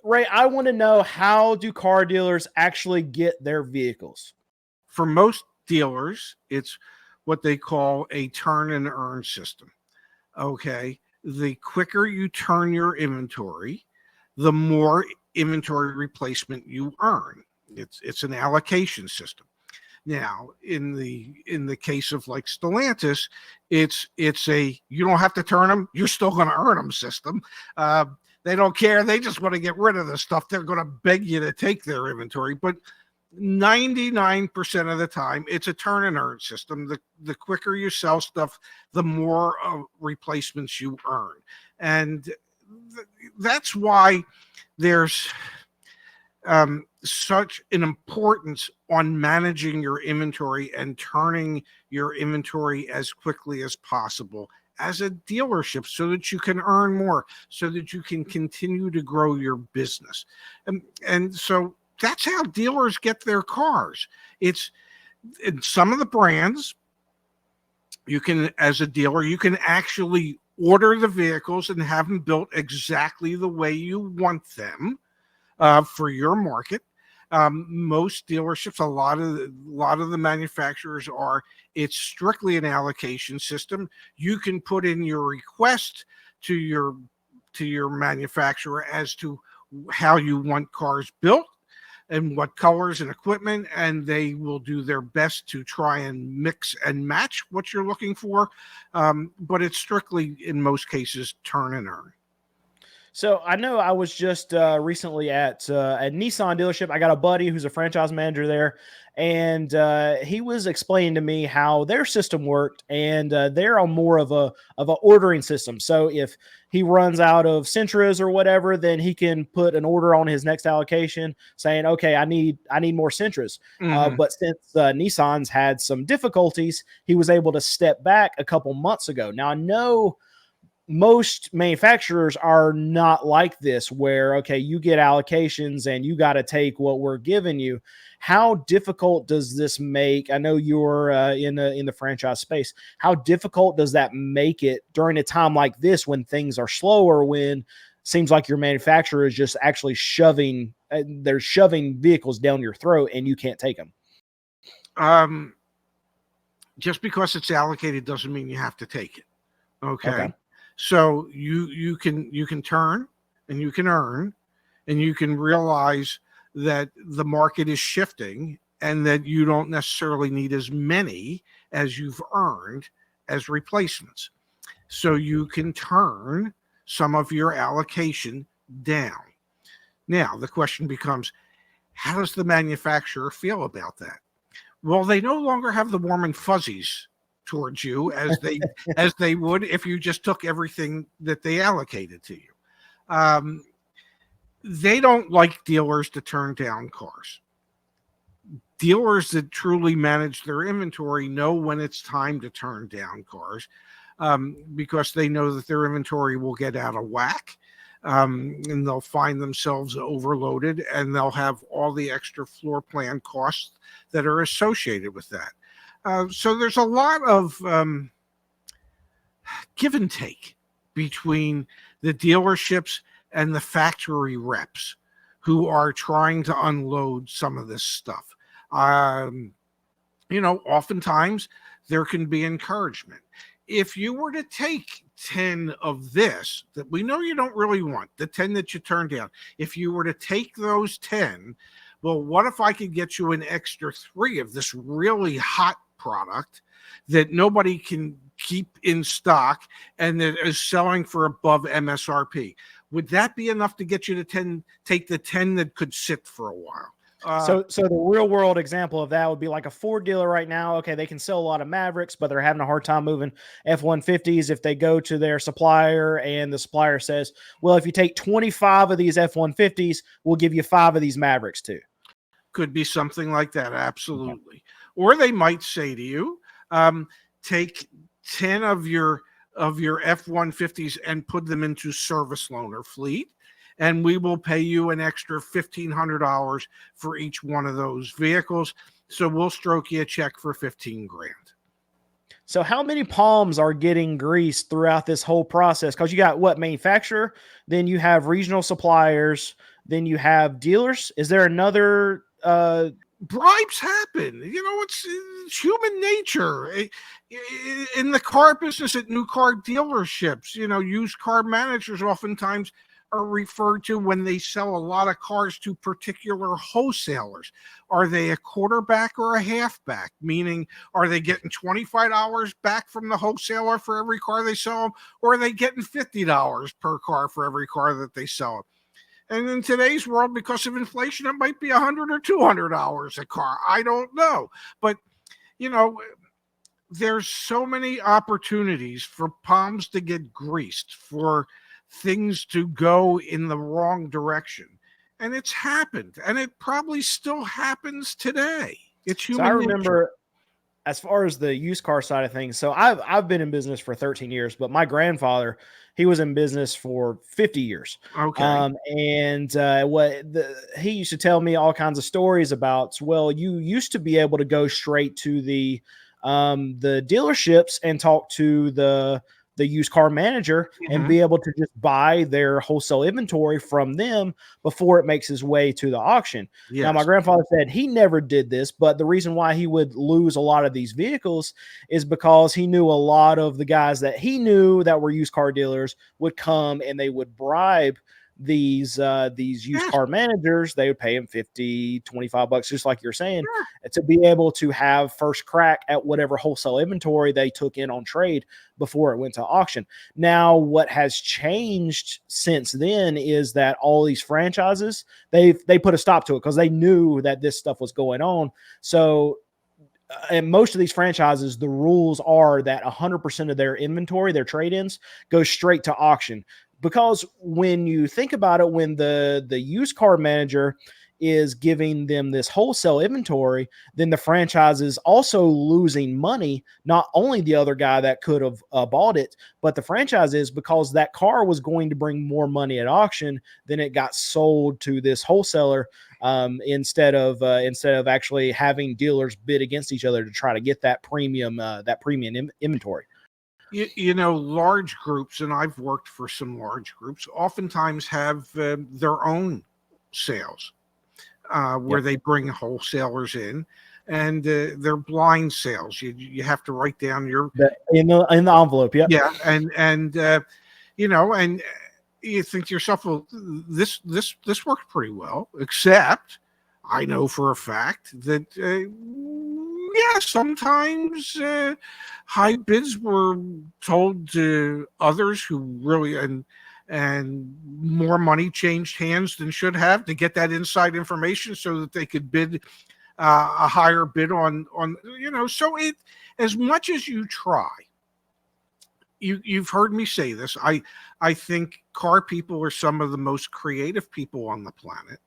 Ray, I want to know, how do car dealers actually get their vehicles? For most dealers, it's what they call a turn and earn system. Okay. The quicker you turn your inventory, the more inventory replacement you earn. It's an allocation system. Now, in the case of like Stellantis, it's a you don't have to turn them, you're still going to earn them system. They don't care. They just want to get rid of the stuff. They're going to beg you to take their inventory, but 99% of the time, it's a turn and earn system. The quicker you sell stuff, the more replacements you earn, and that's why there's such an importance on managing your inventory and turning your inventory as quickly as possible as a dealership, so that you can earn more, so that you can continue to grow your business. And so that's how dealers get their cars. It's in some of the brands, you can, as a dealer, you can actually order the vehicles and have them built exactly the way you want them for your market. Most dealerships, a lot of the manufacturers are, it's strictly an allocation system. You can put in your request to your manufacturer as to how you want cars built and what colors and equipment, and they will do their best to try and mix and match what you're looking for. But it's strictly, in most cases, turn and earn. So I know I was just recently at a Nissan dealership. I got a buddy who's a franchise manager there, and he was explaining to me how their system worked, and they're on more of a ordering system. So if he runs out of Sentras or whatever, then he can put an order on his next allocation saying, okay, I need more Sentras. Mm-hmm. But since Nissan's had some difficulties, he was able to step back a couple months ago. Now I know most manufacturers are not like this, where, okay, you get allocations and you got to take what we're giving you. How difficult does this make? I know you're in the franchise space. How difficult does that make it during a time like this, when things are slower, when seems like your manufacturer is just actually shoving vehicles down your throat and you can't take them? Just because it's allocated doesn't mean you have to take it. Okay. So you can turn and you can earn, and you can realize that the market is shifting and that you don't necessarily need as many as you've earned as replacements. So you can turn some of your allocation down. Now, the question becomes, how does the manufacturer feel about that? Well, they no longer have the warm and fuzzies towards you as they would if you just took everything that they allocated to you. They don't like dealers to turn down cars. Dealers that truly manage their inventory know when it's time to turn down cars, because they know that their inventory will get out of whack, and they'll find themselves overloaded, and they'll have all the extra floor plan costs that are associated with that. So there's a lot of give and take between the dealerships and the factory reps who are trying to unload some of this stuff. Oftentimes there can be encouragement. If you were to take 10 of this that we know you don't really want, the 10 that you turned down, if you were to take those 10, well, what if I could get you an extra 3 of this really hot product that nobody can keep in stock and that is selling for above MSRP? Would that be enough to get you to take the 10 that could sit for a while? So the real world example of that would be like a Ford dealer right now. Okay, they can sell a lot of Mavericks, but they're having a hard time moving F-150s. If they go to their supplier and the supplier says, well, if you take 25 of these F-150s, we'll give you 5 of these Mavericks too. Could be something like that, absolutely. Or they might say to you, take 10 of your F-150s and put them into service loaner fleet, and we will pay you an extra $1,500 for each one of those vehicles. So we'll stroke you a check for $15,000. So how many palms are getting greased throughout this whole process? Because you got what, manufacturer, then you have regional suppliers, then you have dealers. Is there another? Bribes happen. It's human nature. In the car business at new car dealerships, used car managers oftentimes are referred to when they sell a lot of cars to particular wholesalers. Are they a quarterback or a halfback? Meaning, are they getting $25 back from the wholesaler for every car they sell them, or are they getting $50 per car for every car that they sell them? And in today's world, because of inflation, it might be $100 or $200 a car. I don't know. But, there's so many opportunities for palms to get greased, for things to go in the wrong direction. And it's happened. And it probably still happens today. It's human nature. I remember, as far as the used car side of things, so I've been in business for 13 years, but my grandfather, he was in business for 50 years. Okay. He used to tell me all kinds of stories about, well, you used to be able to go straight to the dealerships and talk to the used car manager and be able to just buy their wholesale inventory from them before it makes its way to the auction. Yes. Now, my grandfather said he never did this, but the reason why he would lose a lot of these vehicles is because he knew a lot of the guys that he knew that were used car dealers would come and they would bribe these used car managers. They would pay him $50, $25, just like you're saying, to be able to have first crack at whatever wholesale inventory they took in on trade before it went to auction. Now, what has changed since then is that all these franchises, they put a stop to it because they knew that this stuff was going on. So and most of these franchises, the rules are that 100% of their inventory, their trade-ins, go straight to auction. Because when you think about it, when the used car manager is giving them this wholesale inventory, then the franchise is also losing money. Not only the other guy that could have bought it, but the franchise is, because that car was going to bring more money at auction than it got sold to this wholesaler. Instead of actually having dealers bid against each other to try to get that premium inventory. Large groups, and I've worked for some large groups, oftentimes have their own sales where they bring wholesalers in, and they're blind sales. You have to write down your in the envelope. And you think to yourself, well, this worked pretty well, except I know for a fact that sometimes high bids were told to others who really and more money changed hands than should have to get that inside information so that they could bid a higher bid on so it, as much as you try, you've heard me say this, I think car people are some of the most creative people on the planet.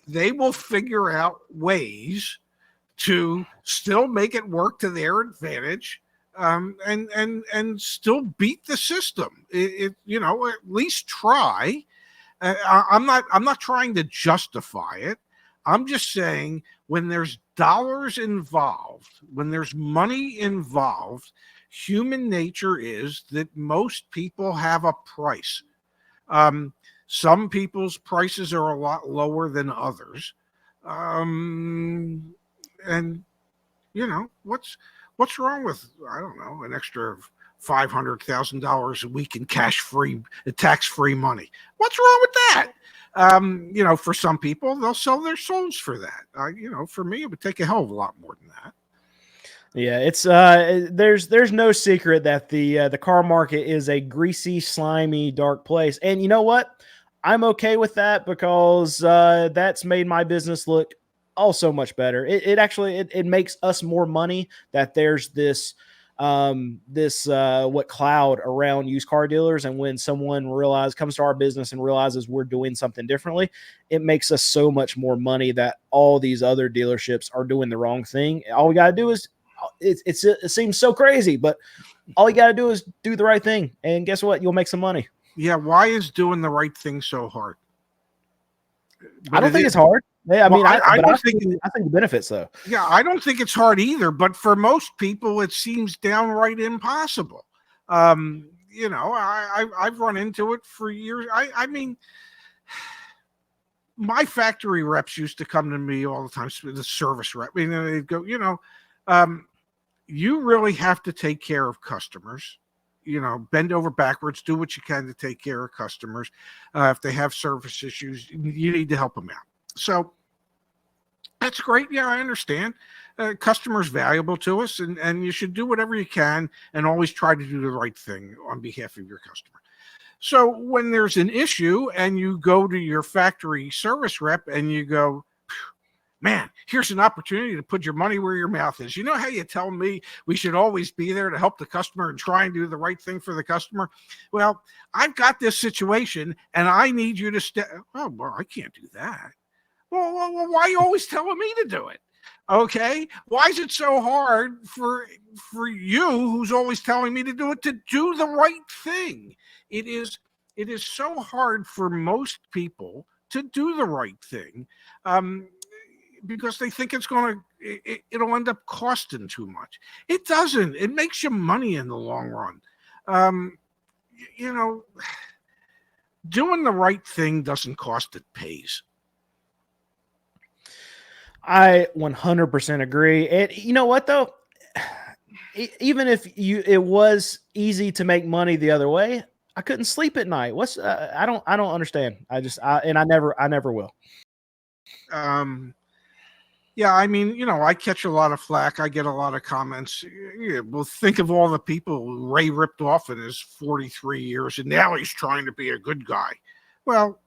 They will figure out ways to still make it work to their advantage, and still beat the system. At least try. I'm not trying to justify it. I'm just saying, when there's dollars involved, when there's money involved, human nature is that most people have a price. Some people's prices are a lot lower than others. And what's wrong with, I don't know, an extra $500,000 a week in tax-free money? What's wrong with that? For some people, they'll sell their souls for that. For me, it would take a hell of a lot more than that. Yeah, it's there's no secret that the car market is a greasy, slimy, dark place. And you know what? I'm okay with that, because that's made my business look so much better. It actually makes us more money that there's this cloud around used car dealers, and when someone comes to our business and realizes we're doing something differently, it makes us so much more money that all these other dealerships are doing the wrong thing. All we got to do is, it seems so crazy, but all you got to do is do the right thing, and guess what? You'll make some money. Yeah, why is doing the right thing so hard? I don't think it's hard. Yeah, I think the benefits, though. Yeah, I don't think it's hard either. But for most people, it seems downright impossible. I've run into it for years. my factory reps used to come to me all the time, the service rep. They'd go, um, you really have to take care of customers. Bend over backwards, do what you can to take care of customers. If they have service issues, you need to help them out. So that's great. Yeah, I understand. Customers valuable to us, and you should do whatever you can and always try to do the right thing on behalf of your customer. So when there's an issue and you go to your factory service rep and you go, man, here's an opportunity to put your money where your mouth is. You know how you tell me we should always be there to help the customer and try and do the right thing for the customer? Well, I've got this situation and I need you to step. Oh, well, I can't do that. Well, why are you always telling me to do it? Okay. Why is it so hard for you, who's always telling me to do it, to do the right thing? It is so hard for most people to do the right thing. Because they think it'll end up costing too much. It doesn't. It makes you money in the long run. Doing the right thing doesn't cost, it pays. I 100% agree. You know what though? Even if it was easy to make money the other way, I couldn't sleep at night. I don't understand. I never will. Yeah, I catch a lot of flack. I get a lot of comments. Yeah, well, think of all the people Ray ripped off in his 43 years, and now he's trying to be a good guy. Well,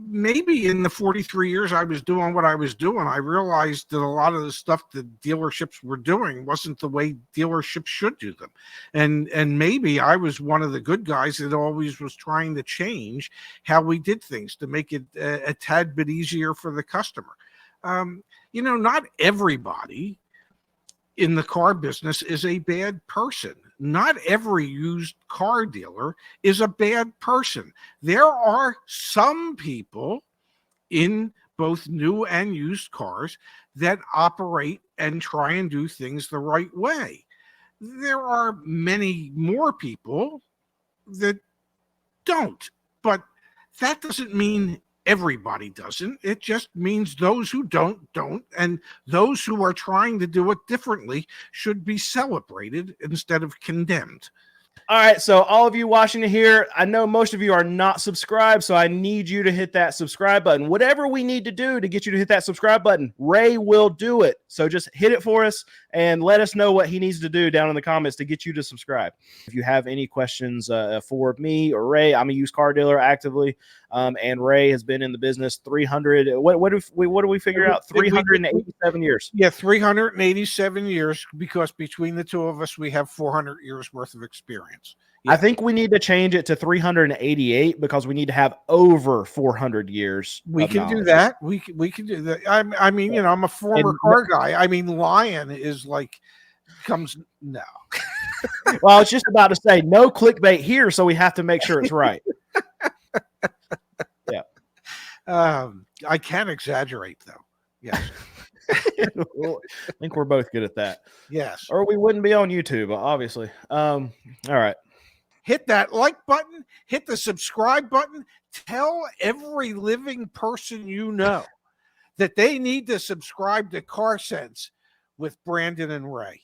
maybe in the 43 years I was doing what I was doing, I realized that a lot of the stuff that dealerships were doing wasn't the way dealerships should do them. And maybe I was one of the good guys that always was trying to change how we did things to make it a tad bit easier for the customer. Not everybody in the car business is a bad person. Not every used car dealer is a bad person. There are some people in both new and used cars that operate and try and do things the right way. There are many more people that don't, but that doesn't mean everybody doesn't. It just means those who don't, and those who are trying to do it differently should be celebrated instead of condemned. All right, so all of you watching here, I know most of you are not subscribed, so I need you to hit that subscribe button. Whatever we need to do to get you to hit that subscribe button, Ray will do it. So just hit it for us and let us know what he needs to do down in the comments to get you to subscribe. If you have any questions for me or Ray, I'm a used car dealer actively, and Ray has been in the business 300. What do we figure out? 387 years. Yeah, 387 years, because between the two of us, we have 400 years worth of experience. Yeah. I think we need to change it to 388 because we need to have over 400 years. We can do that. We can do that. I'm a former car guy. Lion is like no. Well, I was just about to say no clickbait here, so we have to make sure it's right. Yeah. I can exaggerate though. Yes. Well, I think we're both good at that. Yes. Or we wouldn't be on YouTube, obviously. All right. Hit that like button, hit the subscribe button. Tell every living person you know that they need to subscribe to Car Sense with Brandon and Ray.